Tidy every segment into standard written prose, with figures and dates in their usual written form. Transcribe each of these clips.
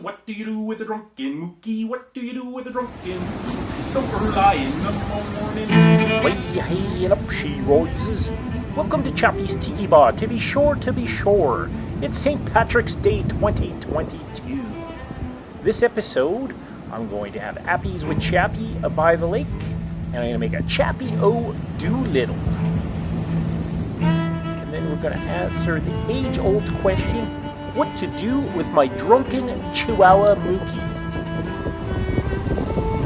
What do you do with a drunken Mookie? What do you do with a drunken Mookie? So early in the morning. Way hey and up she rises. Welcome to Chappy's Tiki Bar. To be sure, it's St. Patrick's Day 2022. This episode, I'm going to have appies with Chappy by the lake, and I'm going to make a Chappy O Dew Little. And then we're going to answer the age-old question, what to do with my drunken Chihuahua Mookie.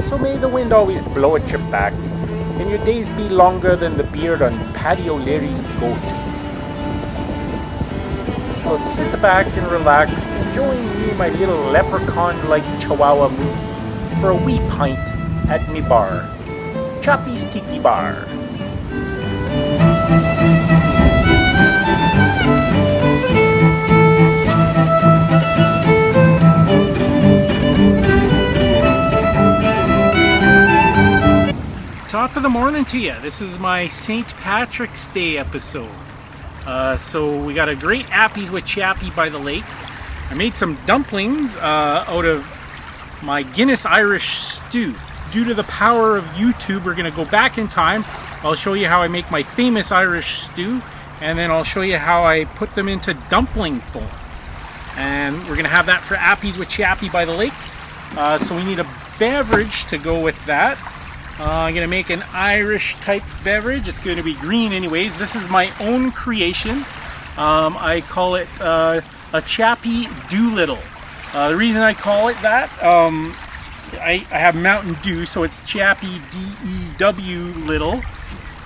So may the wind always blow at your back, and your days be longer than the beard on Paddy O'Leary's goat. So let's sit back and relax and join me, my little leprechaun-like Chihuahua Mookie, for a wee pint at me bar, Chappy's Tiki Bar. Top of the morning to you. This is my St. Patrick's Day episode. So we got a great appies with Chappy by the lake. I made some dumplings out of my Guinness Irish Stew. Due to the power of YouTube, we're going to go back in time. I'll show you how I make my famous Irish stew, and then I'll show you how I put them into dumpling form. And we're going to have that for appies with Chappy by the lake. So we need a beverage to go with that. I'm going to make an Irish type beverage. It's going to be green anyways. This is my own creation. I call it a Chappy Dew Little. The reason I call it that, I have Mountain Dew, so it's Chappy D-E-W Little.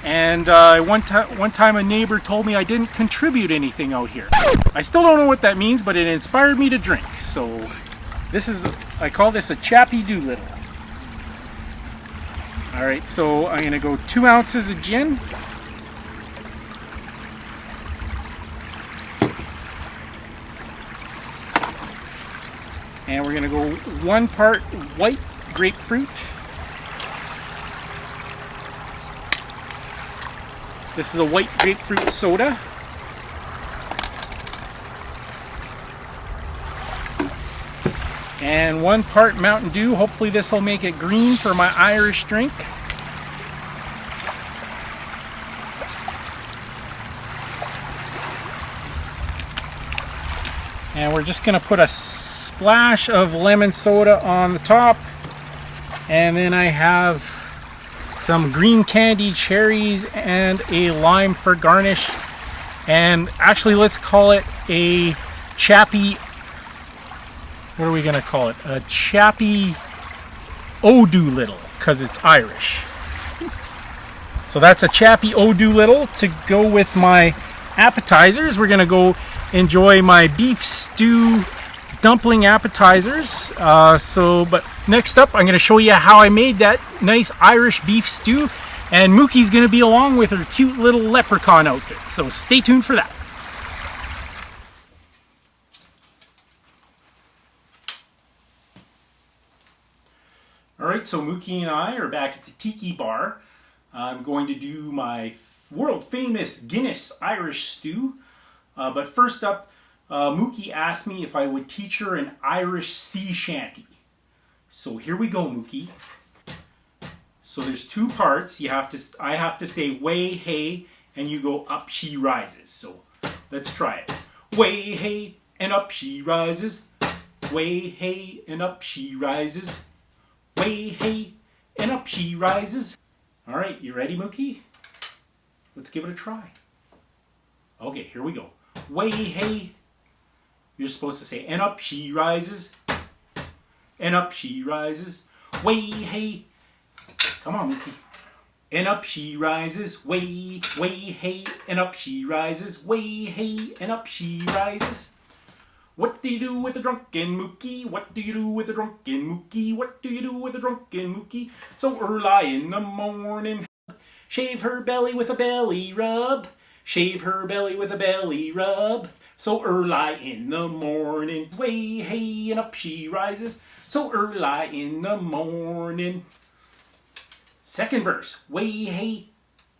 And one time a neighbor told me I didn't contribute anything out here. I still don't know what that means, but it inspired me to drink. So I call this a Chappy Dew Little. Alright, so I'm going to go 2 ounces of gin. And we're going to go 1 part white grapefruit. This is a white grapefruit soda. And 1 part Mountain Dew. Hopefully this will make it green for my Irish drink. And we're just going to put a splash of lemon soda on the top. And then I have some green candy cherries and a lime for garnish. And actually, let's call it a Chappy. What are we going to call it? A Chappy O Dew Little, because it's Irish. So that's a Chappy O Dew Little to go with my appetizers. We're going to go enjoy my beef stew dumpling appetizers. But next up, I'm going to show you how I made that nice Irish beef stew. And Mookie's going to be along with her cute little leprechaun outfit. So stay tuned for that. Alright, so Mookie and I are back at the Tiki Bar. I'm going to do my world famous Guinness Irish Stew. But first up, Mookie asked me if I would teach her an Irish Sea Chanty. So here we go, Mookie. So there's 2 parts. I have to say way hey, and you go up she rises. So let's try it. Way hey and up she rises. Way hey and up she rises. Way hey and up she rises. All right, you ready, Mookie? Let's give it a try. Okay, here we go. Way hey. You're supposed to say and up she rises. And up she rises. Way hey. Come on, Mookie. And up she rises. Way hey. And up she rises. Way hey. And up she rises. What do you do with a drunken Mookie? What do you do with a drunken Mookie? What do you do with a drunken Mookie? So early in the morning, shave her belly with a belly rub. Shave her belly with a belly rub. So early in the morning, way hey and up she rises. So early in the morning. Second verse, way hey.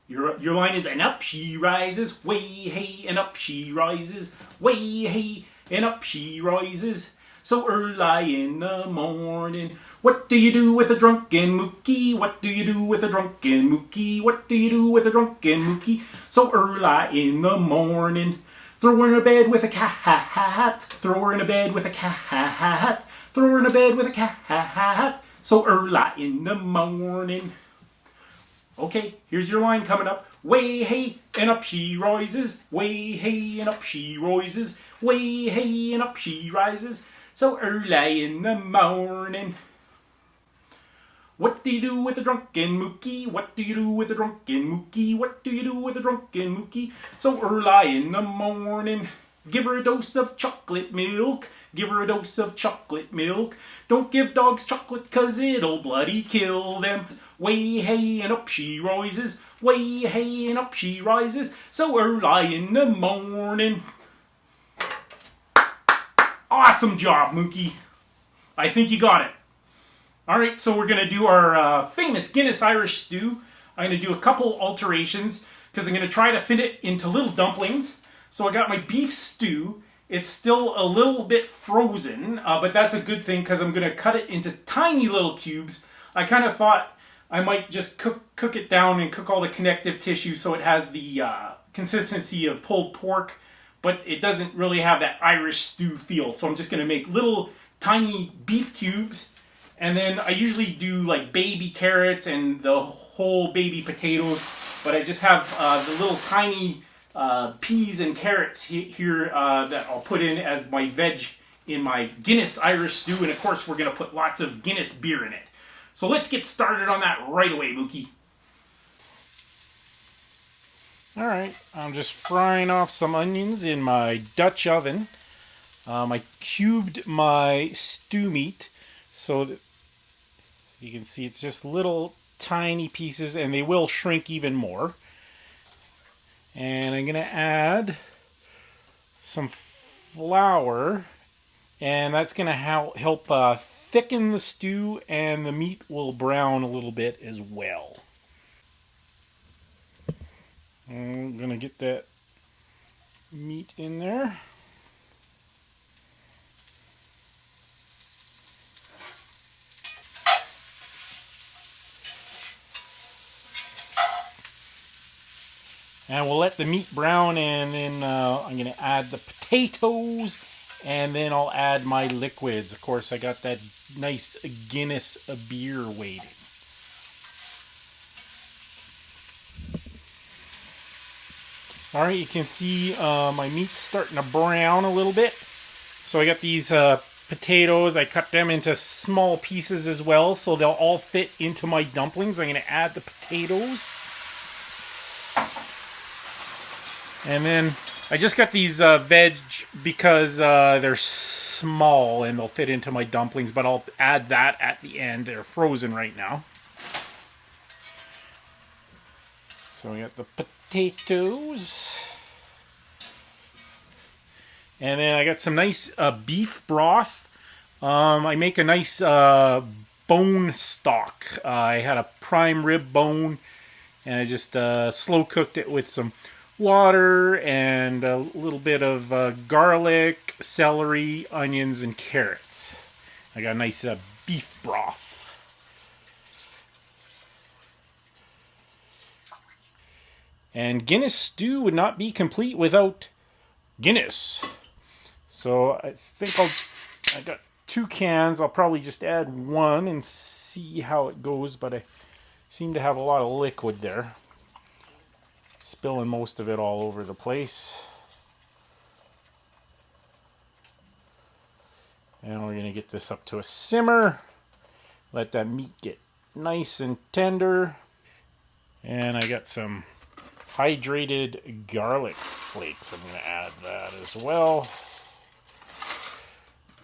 Your line is and up she rises. Way hey and up she rises. Way hey. And up she rises. so early in the morning. What do you do with a drunken Mookie? What do you do with a drunken Mookie? What do you do with a drunken Mookie? So early in the morning. Throw her in a bed with a caaahat. Throw her in a bed with a caaahat. Throw her in a bed with a caaahat. So early in the morning. Okay, here's your line coming up. Way hey and up she rises. Way hey and up she rises. Way hey and up she rises. So early in the morning. What do you do with a drunken Mookie? What do you do with a drunken Mookie? What do you do with a drunken Mookie? So early in the morning. Give her a dose of chocolate milk. Give her a dose of chocolate milk. Don't give dogs chocolate 'cause it'll bloody kill them. Way hey and up she rises. Way hey and up she rises. So early in the morning. Awesome job, Mookie. I think you got it. Alright, so we're going to do our famous Guinness Irish Stew. I'm going to do a couple alterations because I'm going to try to fit it into little dumplings. So I got my beef stew. It's still a little bit frozen, but that's a good thing because I'm going to cut it into tiny little cubes. I kind of thought I might just cook it down and cook all the connective tissue so it has the consistency of pulled pork, but it doesn't really have that Irish stew feel. So I'm just going to make little tiny beef cubes. And then I usually do like baby carrots and the whole baby potatoes, but I just have the little tiny peas and carrots here that I'll put in as my veg in my Guinness Irish Stew. And of course, we're going to put lots of Guinness beer in it. So let's get started on that right away, Mookie. Alright, I'm just frying off some onions in my Dutch oven. I cubed my stew meat so that you can see it's just little tiny pieces, and they will shrink even more. And I'm going to add some flour, and that's going to help thicken the stew, and the meat will brown a little bit as well. I'm going to get that meat in there. And we'll let the meat brown, and then I'm going to add the potatoes, and then I'll add my liquids. Of course, I got that nice Guinness beer waiting. Alright, you can see my meat's starting to brown a little bit. So I got these potatoes. I cut them into small pieces as well, so they'll all fit into my dumplings. I'm going to add the potatoes. And then I just got these veg because they're small and they'll fit into my dumplings, but I'll add that at the end. They're frozen right now. So we got the potatoes. And then I got some nice beef broth. I make a nice bone stock. I had a prime rib bone, and I just slow cooked it with some water and a little bit of garlic, celery, onions, and carrots. I got a nice beef broth. And Guinness stew would not be complete without Guinness. So I think I got 2 cans. I'll probably just add 1 and see how it goes, but I seem to have a lot of liquid there. Spilling most of it all over the place. And we're going to get this up to a simmer. Let that meat get nice and tender. And I got some hydrated garlic flakes. I'm going to add that as well.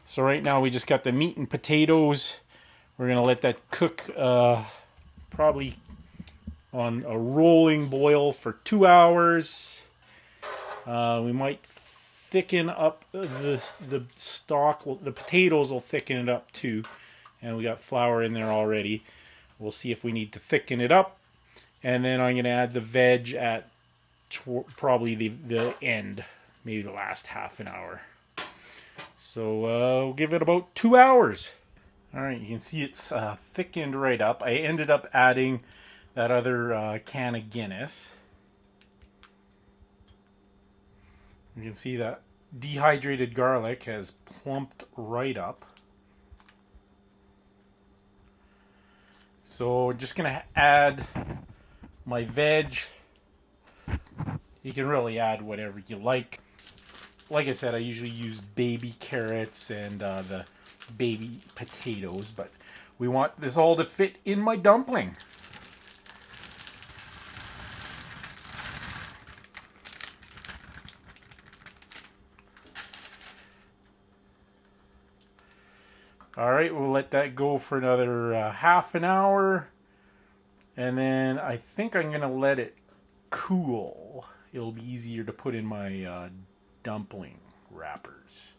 So right now we just got the meat and potatoes. We're going to let that cook probably on a rolling boil for 2 hours. We might thicken up the stock. Well, the potatoes will thicken it up too. And we got flour in there already. We'll see if we need to thicken it up. And then I'm going to add the veg at probably the end, maybe the last half an hour. So we'll give it about 2 hours. All right, you can see it's thickened right up. I ended up adding that other can of Guinness. You can see that dehydrated garlic has plumped right up. So just gonna add my veg. You can really add whatever you like. Like I said, I usually use baby carrots and the baby potatoes, but we want this all to fit in my dumpling. All right, we'll let that go for another half an hour. And then I think I'm going to let it cool. It'll be easier to put in my dumpling wrappers.